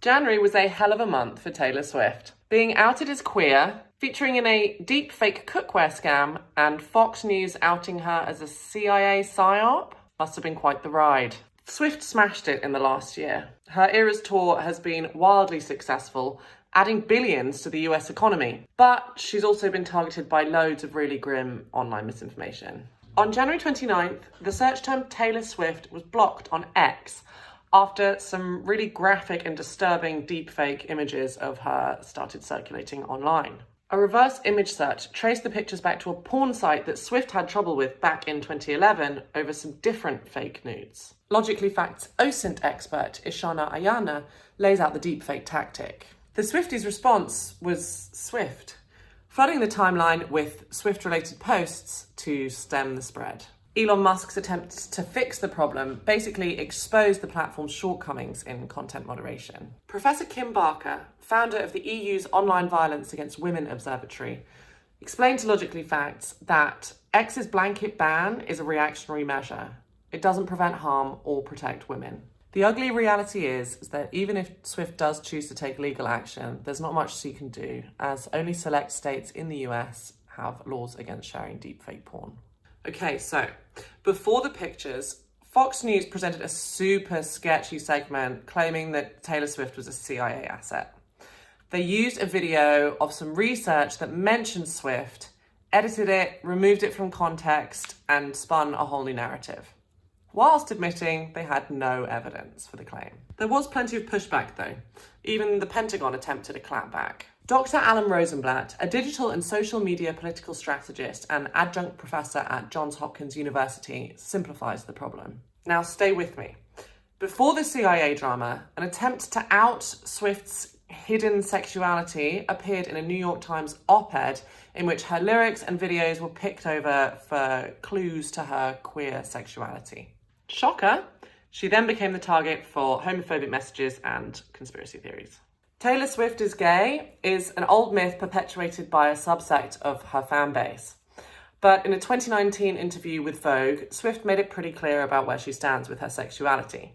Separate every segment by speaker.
Speaker 1: January was a hell of a month for Taylor Swift. Being outed as queer, featuring in a deepfake cookware scam, and Fox News outing her as a CIA psyop must have been quite the ride. Swift smashed it in the last year. Her Eras tour has been wildly successful, adding billions to the US economy. But she's also been targeted by loads of really grim online misinformation. On January 29th, the search term Taylor Swift was blocked on X after some really graphic and disturbing deepfake images of her started circulating online. A reverse image search traced the pictures back to a porn site that Swift had trouble with back in 2011 over some different fake nudes. Logically Fact's OSINT expert, Ishana Ayana, lays out the deepfake tactic. The Swifties' response was swift, flooding the timeline with Swift-related posts to stem the spread. Elon Musk's attempt to fix the problem basically exposed the platform's shortcomings in content moderation. Professor Kim Barker, founder of the EU's Online Violence Against Women Observatory, explained to Logically Facts that X's blanket ban is a reactionary measure. It doesn't prevent harm or protect women. The ugly reality is that even if Swift does choose to take legal action, there's not much she can do, as only select states in the US have laws against sharing deepfake porn. Okay, so before the pictures, Fox News presented a super sketchy segment claiming that Taylor Swift was a CIA asset. They used a video of some research that mentioned Swift, edited it, removed it from context, and spun a whole new narrative, whilst admitting they had no evidence for the claim. There was plenty of pushback though. Even the Pentagon attempted a clapback. Dr. Alan Rosenblatt, a digital and social media political strategist and adjunct professor at Johns Hopkins University, simplifies the problem. Now stay with me. Before the CIA drama, an attempt to out Swift's hidden sexuality appeared in a New York Times op-ed in which her lyrics and videos were picked over for clues to her queer sexuality. Shocker! She then became the target for homophobic messages and conspiracy theories. Taylor Swift is gay is an old myth perpetuated by a subsect of her fan base. But in a 2019 interview with Vogue, Swift made it pretty clear about where she stands with her sexuality.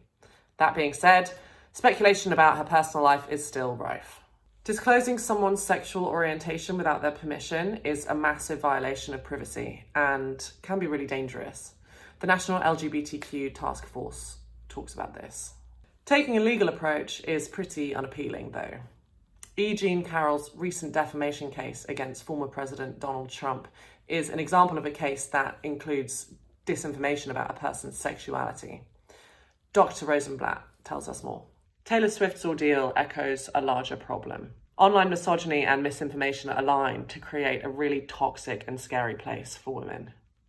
Speaker 1: That being said, speculation about her personal life is still rife. Disclosing someone's sexual orientation without their permission is a massive violation of privacy and can be really dangerous. The National LGBTQ Task Force talks about this. Taking a legal approach is pretty unappealing though. E. Jean Carroll's recent defamation case against former President Donald Trump is an example of a case that includes disinformation about a person's sexuality. Dr. Rosenblatt tells us more. Taylor Swift's ordeal echoes a larger problem. Online misogyny and misinformation align to create a really toxic and scary place for women.